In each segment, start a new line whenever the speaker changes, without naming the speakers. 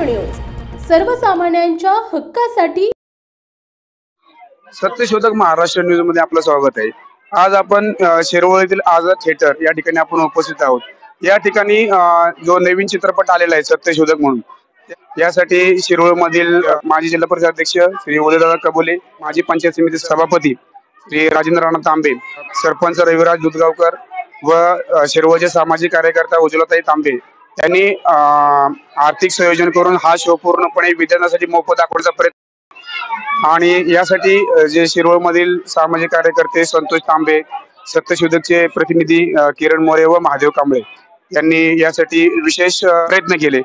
Maharashtra news, सर्वसामान्यांच्या हक्कासाठी.
सत्यशोधक महाराष्ट्र न्यूज मध्ये आपलं स्वागत आहे. आज आपण शिरवळीतील आझाद थिएटर या ठिकाणी आपण उपस्थित आहोत. या ठिकाणी जो नवीन चित्रपट आलेला आहे सत्यशोधक म्हणून, यासाठी शिरोळमधील माजी जिल्हा परिषद अध्यक्ष श्री उदयदादा कबोले, माजी पंचायत समिती सभापती श्री राजेंद्र राणा तांबे, सरपंच रविराज दुधगावकर व शिरोळचे सामाजिक कार्यकर्ता उज्ज्वलाताई तांबे यांनी आर्थिक संयोजन करून हा शो पूर्णपणे विद्यार्थ्यांसाठी मोफत दाखवण्याचा प्रयत्न, आणि यासाठी जे शिरोळमधील सामाजिक कार्यकर्ते संतोष तांबे, सत्यशोधकचे प्रतिनिधी किरण मोरे व महादेव कांबळे यांनी यासाठी विशेष प्रयत्न केले.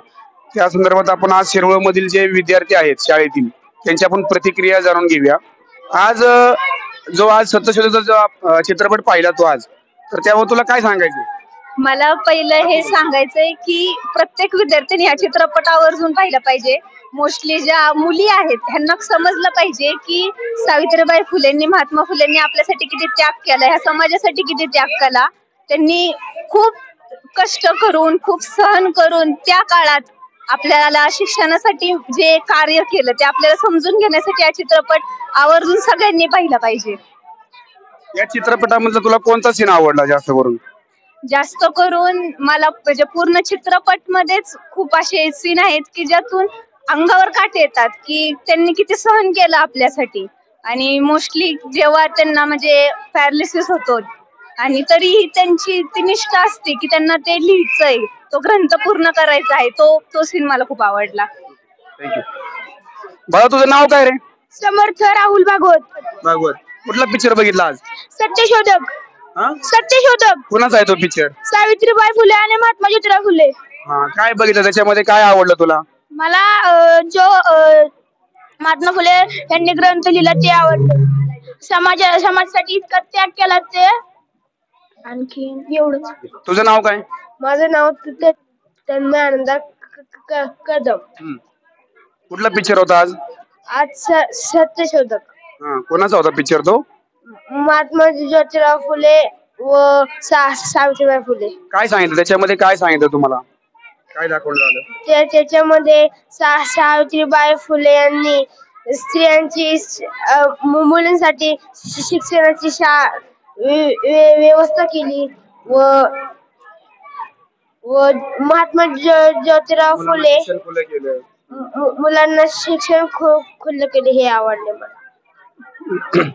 त्या संदर्भात आपण आज शिरोळमधील जे विद्यार्थी आहेत शाळेतील त्यांची आपण प्रतिक्रिया जाणून घेऊया. आज सत्यशोधकचा जो चित्रपट पाहिला तू आज, तर त्यावर तुला काय सांगायचं?
मला पहिलं हे सांगायचंय की प्रत्येक विद्यार्थ्यांनी या चित्रपटावर अजून पाहिलं पाहिजे. मोस्टली ज्या मुली आहेत त्यांना समजलं पाहिजे की सावित्रीबाई फुलेंनी, महात्मा फुलेंनी आपल्यासाठी किती त्याग केला, ह्या समाजासाठी किती त्याग केला. त्यांनी खूप कष्ट करून, खूप सहन करून त्या काळात आपल्याला शिक्षणासाठी जे कार्य केलं ते आपल्याला समजून घेण्यासाठी हा चित्रपट आवर्जून सगळ्यांनी पाहिला पाहिजे.
या चित्रपटामधला तुला कोणता सीन आवडला जास्त करून?
जास्त करून मला म्हणजे पूर्ण चित्रपट मध्येच खूप असे सीन आहेत की ज्यातून अंगावर काटे येतात की त्यांनी किती सहन केलं आपल्यासाठी. आणि मोस्टली जेव्हा त्यांना म्हणजे पॅरालिसिस होतो आणि तरीही त्यांची ती निष्ठा असते की त्यांना ते लिहायचंय, तो ग्रंथ पूर्ण करायचा आहे, तो सीन मला खूप आवडला.
थँक्यू. बाळा, तुझं नाव काय रे?
समर्थ राहुल भागवत.
कुठला पिक्चर बघितला आज?
सत्यशोधक. सत्यशोधक.
कुणाचा आहे तो पिक्चर?
सावित्रीबाई फुले आणि महात्मा ज्योतिराव फुले.
काय बघितलं त्याच्यामध्ये, काय आवडलं तुला?
मला जो महात्मा फुले यांनी ग्रंथ लिहिला ते आवडलं. समाजासाठी इतका त्याग केला ते. आणखी एवढंच.
तुझं नाव काय?
माझं नाव तन्मय आनंद कदम.
कुठला पिक्चर होता आज?
आज सत्यशोधक.
कोणाचा होता पिक्चर तो?
महात्मा ज्योतिराव फुले व सावित्रीबाई फुले.
काय सांगितलं त्याच्यामध्ये, काय सांगितलं तुम्हाला, काय दाखवलं झालं
त्याच्यामध्ये? सावित्रीबाई फुले यांनी स्त्रियांची मुलींसाठी शिक्षणाची व्यवस्था केली व महात्मा ज्योतिराव फुले मुलांना शिक्षण खुलं केले. हे आवडले मला.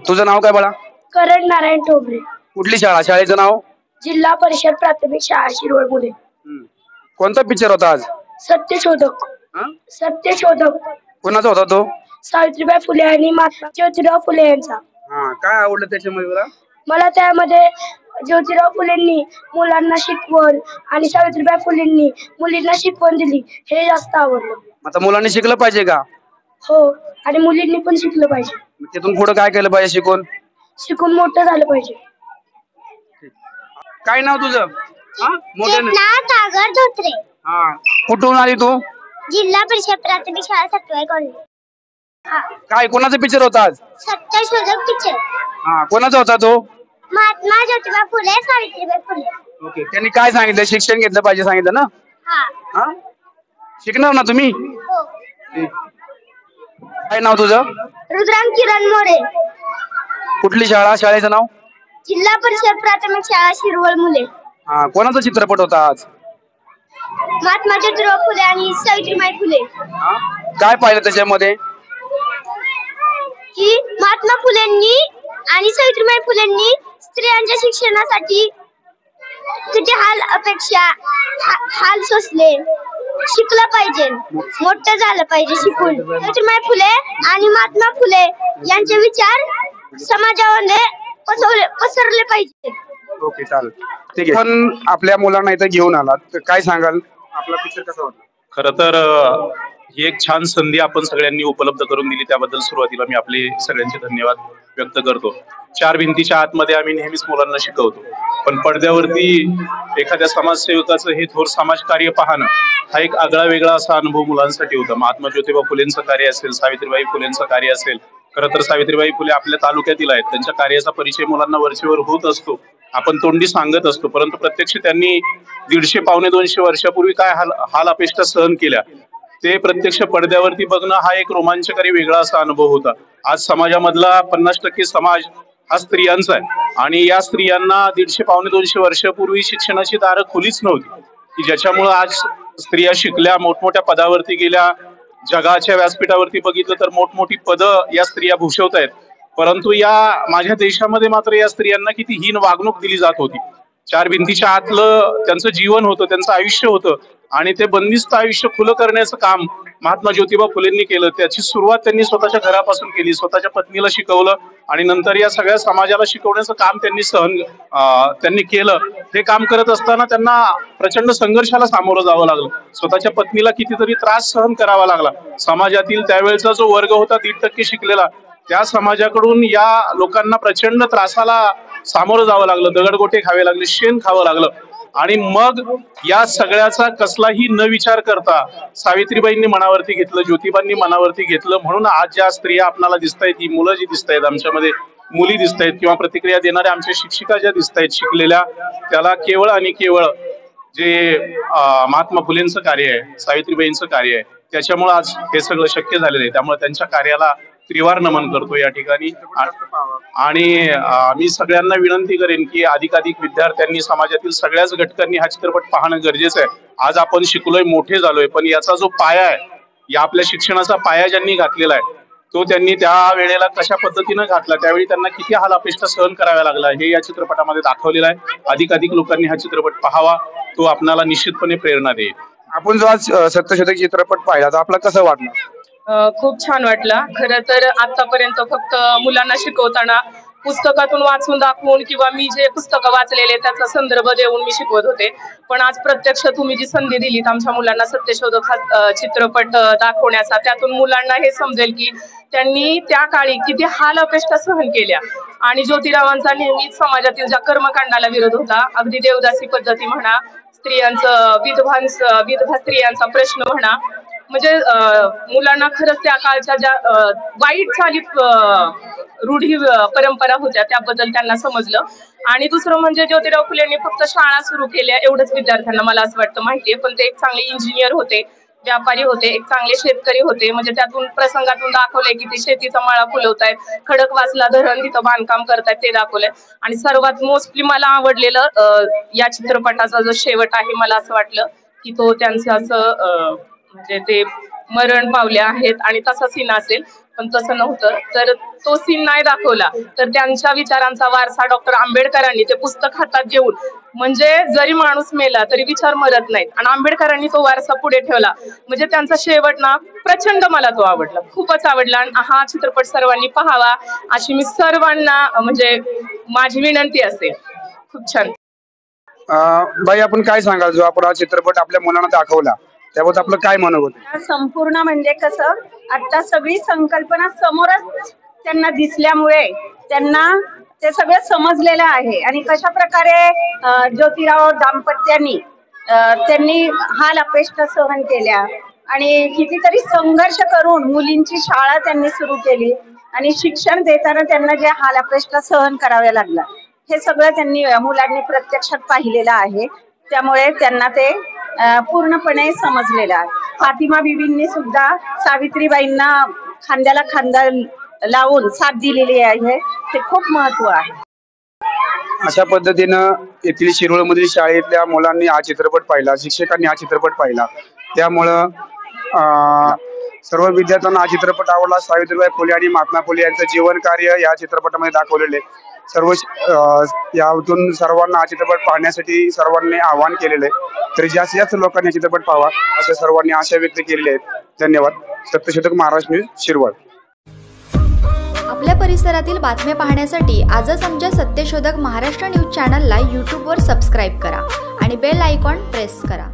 तुझं नाव काय बाळा?
करण नारायण ठोबरे.
कुठली शाळा? शाळेचं नाव?
जिल्हा परिषद प्राथमिक शाळा शिरोळ पुणे.
कोणता पिक्चर होता आज?
सत्यशोधक. सत्यशोधक.
कोणाचा होता तो?
सावित्रीबाई फुले आणि महात्मा ज्योतिराव फुले यांचा.
काय आवडलं त्याच्यामध्ये तुला?
मला त्यामध्ये ज्योतिराव फुलेंनी मुलांना शिकवण आणि सावित्रीबाई फुलेंनी मुलींना शिकवण दिली, हे जास्त आवडलं.
आता मुलांनी शिकलं पाहिजे का?
हो, आणि मुलींनी पण शिकलं पाहिजे.
तिथून पुढे काय केलं पाहिजे? शिकून
मोठं झालं पाहिजे.
काय नाव तुझं?
सागर धोत्रे.
कुठून आली तू?
जिल्हा परिषद प्राथमिक शाळा सत्वाई कॉलनी.
काय कोणाचा पिक्चर होता आज?
सत्यशोधक पिक्चर.
कोणाचा होता तो?
महात्मा ज्योतिबा फुले, सावित्रीबाई फुले.
ओके. त्यांनी काय सांगितलं? शिक्षण घेतलं पाहिजे सांगितलं ना? शिकणार ना तुम्ही? काय नाव तुझं?
रुद्राम किरण मोरे.
कुठली शाळा? शाळेचं नाव?
जिल्हा परिषद प्राथमिक शाळा शिरवळ मुले.
कोणाचा चित्रपट होता आज?
महात्मा ज्योतिराव फुले आणि सावित्रीबाई फुले.
काय पाहिलं त्याच्यामध्ये?
की महात्मा फुलेंनी आणि सावित्रीबाई फुलेंनी स्त्रियांच्या शिक्षणासाठी किती हाल सोसले. शिकलं पाहिजे, मोठं झालं पाहिजे शिकून. सावित्रीबाई फुले आणि महात्मा फुले यांचे विचार समाजामध्ये पसरले पाहिजे.
ओके, चालेल, ठीक आहे. पण आपल्या मुलांना इथं घेऊन आलात, तर काय सांगाल? आपला पिक्चर कसा होता?
खरं तर ही एक छान संधी आपण सगळ्यांनी उपलब्ध करून दिली, त्याबद्दल सुरुवातीला मी आपले सगळ्यांचे धन्यवाद व्यक्त करतो. 4 भिंतीच्या आतमध्ये आम्ही नेहमीच मुलांना शिकवतो, पण पडद्यावरती एखाद्या समाजसेवकाचं हे थोर समाजकार्य पाहणं हा एक आगळा वेगळा असा अनुभव मुलांसाठी होता. महात्मा ज्योतिबा फुलेंचं कार्य असेल, सावित्रीबाई फुलेंचं कार्य असेल. खरं तर सावित्रीबाई फुले आपल्या तालुक्यातील आहेत, त्यांच्या कार्याचा परिचय मुलांना वरचेवर होत असतो, आपण तोंडी सांगत असतो, परंतु प्रत्यक्ष त्यांनी 150-200 वर्षापूर्वी काय हाल अपेष्टा सहन केल्या ते प्रत्यक्ष पडद्यावरती बघणं हा एक रोमांचकारी वेगळा असा अनुभव होता. आज समाजामधला 50% समाज हा स्त्रियांचा आहे आणि या स्त्रियांना 150-200 वर्षापूर्वी शिक्षणाची दारं खुलीच नव्हती, की ज्याच्यामुळं आज स्त्रिया शिकल्या, मोठमोठ्या पदावरती गेल्या. जगाच्या व्यासपीठावरती बघितलं तर मोठमोठी पदं या स्त्रिया भूषवत आहेत. परंतु या माझ्या देशामध्ये मात्र या स्त्रियांना किती हीन वागणूक दिली जात होती. 4 भिंतीच्या आतलं त्यांचं जीवन होतं, त्यांचं आयुष्य होतं आणि ते बंदिस्त आयुष्य खुलं करण्याचं काम महात्मा ज्योतिबा फुलेंनी केलं. त्याची सुरुवात त्यांनी स्वतःच्या घरापासून केली, स्वतःच्या पत्नीला शिकवलं आणि नंतर या सगळ्या समाजाला शिकवण्याचं काम त्यांनी केलं. हे काम करत असताना त्यांना प्रचंड संघर्षाला सामोरं जावं लागलं. स्वतःच्या पत्नीला कितीतरी त्रास सहन करावा लागला. समाजातील त्यावेळेचा जो वर्ग होता 1% शिकलेला, त्या समाजाकडून या लोकांना प्रचंड त्रासाला सामोरं जावं लागलं. दगडगोटे खावे लागले, शेण खावं लागलं आणि मग या सगळ्याचा कसलाही न विचार करता सावित्रीबाईंनी मनावरती घेतलं, ज्योतिबांनी मनावरती घेतलं. म्हणून आज ज्या स्त्रिया आपल्याला दिसतायत, ही मुलं जी दिसतायत, आमच्यामध्ये मुली दिसतायत किंवा प्रतिक्रिया देणाऱ्या आमच्या शिक्षिका ज्या दिसतायत शिकलेल्या, त्याला केवळ आणि केवळ जे महात्मा फुलेंचं कार्य आहे, सावित्रीबाईंचं कार्य आहे, त्याच्यामुळे आज हे सगळं शक्य झालेलं आहे. त्यामुळे त्यांच्या कार्याला त्रिवार नमन करतो या ठिकाणी. आणि मी सगळ्यांना विनंती करेन की अधिकाधिक विद्यार्थ्यांनी, समाजातील सगळ्याच घटकांनी हा चित्रपट पाहणं गरजेचं आहे. आज आपण शिकलोय, मोठे झालोय, पण याचा जो पाया आहे, या आपल्या शिक्षणाचा पाया ज्यांनी घातलेला आहे, तो त्यांनी त्या वेळेला कशा पद्धतीनं घातला, त्यावेळी त्यांना किती हाल अपेष्टा सहन कराव्या लागला, हे या चित्रपटामध्ये दाखवलेलं आहे. अधिकाधिक लोकांनी हा चित्रपट पाहावा, तो आपल्याला निश्चितपणे प्रेरणा देईल.
आपण जो आज सत्यशोधक चित्रपट पाहिला तर आपला कसं वाटलं?
खूप छान वाटला. खरं तर आतापर्यंत फक्त मुलांना शिकवताना पुस्तकातून वाचून दाखवून किंवा मी जे पुस्तकं वाचलेले त्याचा संदर्भ देऊन मी शिकवत होते, पण आज प्रत्यक्ष तुम्ही जी संधी दिलीत आमच्या मुलांना सत्यशोधक हा चित्रपट दाखवण्याचा, त्यातून मुलांना हे समजेल की त्यांनी त्या काळी किती हाल अपेष्टा सहन केल्या आणि ज्योतिरावांचा नेहमीच समाजातील ज्या कर्मकांडाला विरोध होता, अगदी देवदासी पद्धती म्हणा, स्त्रियांचं विधवा स्त्रियांचा प्रश्न म्हणा, म्हणजे मुलांना खरंच त्या काळच्या ज्या वाईट चालीत रूढी परंपरा होत्या त्याबद्दल त्यांना समजलं. आणि दुसरं म्हणजे ज्योतिराव फुलेंनी फक्त शाळा सुरू केल्या एवढंच विद्यार्थ्यांना मला असं वाटतं माहितीये, पण ते एक चांगले इंजिनियर होते, व्यापारी होते, एक चांगले शेतकरी होते. म्हणजे त्यातून प्रसंगातून दाखवलंय की ते शेतीचा मळा फुलवतायत, खडकवासला धरण तिथं बांधकाम करतायत ते दाखवलंय. आणि सर्वात मोस्टली मला आवडलेलं या चित्रपटाचा जो शेवट आहे, मला असं वाटलं की तो त्यांचं असं म्हणजे ते मरण पावले आहेत आणि तसा सीन असेल, पण तसं नव्हतं. तर तो सीन नाही दाखवला तर त्यांच्या विचारांचा वारसा डॉक्टर आंबेडकरांनी ते पुस्तक हातात घेऊन, म्हणजे जरी माणूस मेला तरी विचार मरत नाहीत, आणि आंबेडकरांनी तो वारसा पुढे ठेवला. म्हणजे त्यांचा शेवट ना प्रचंड मला तो आवडला, खूपच आवडला. आणि हा चित्रपट सर्वांनी पाहावा अशी मी सर्वांना म्हणजे माझी विनंती असेल. खूप छान.
बाई, आपण काय सांगाल, जो आपण हा चित्रपट आपल्या मुलांना दाखवला त्याबद्दल आपलं काय म्हणणं होतं?
संपूर्ण म्हणजे कसं, आता सगळी संकल्पना समोरच त्यांना दिसल्यामुळे त्यांना ते सगळं समजलेलं आहे. आणि कशा प्रकारे ज्योतिराव दाम्पत्यांनी त्यांनी हाल अपेष्टा सहन केल्या आणि कितीतरी संघर्ष करून मुलींची शाळा त्यांनी सुरू केली आणि शिक्षण देताना त्यांना जे हाल अपेष्टा सहन कराव्या लागला, हे सगळं त्यांनी मुलांनी प्रत्यक्षात पाहिलेलं आहे. त्यामुळे त्यांना ते पूर्णपणे समजलेलं आहे. फातिमा बीबींनी सुद्धा सावित्रीबाईंना खांद्याला खांदा लावून साथ दिलेली आहे, ते खूप महत्व आहे.
अशा पद्धतीनं येथील शिरोळमधील शाळेतल्या मुलांनी हा चित्रपट पाहिला, शिक्षकांनी हा चित्रपट पाहिला, त्यामुळं सर्व विद्यार्थ्यांना हा चित्रपट आवडला. सावित्रीबाई फुले आणि महात्मा फुले यांचं जीवन कार्य या चित्रपटामध्ये दाखवलेले. सर्व यातून सर्वांना हा चित्रपट पाहण्यासाठी सर्वांनी आवाहन केलेलं आहे. तरी जास्तीत जास्त लोकांनी हा चित्रपट पाहावा असं सर्वांनी आशा व्यक्त केलेली आहेत. धन्यवाद. सत्यशोधक महाराष्ट्र न्यूज, शिरवळ.
आपल्या परिसरातील बातम्या पाहण्यासाठी आजच आमच्या सत्यशोधक महाराष्ट्र न्यूज चॅनलला यूट्यूबवर सबस्क्राईब करा आणि बेल आयकॉन प्रेस करा.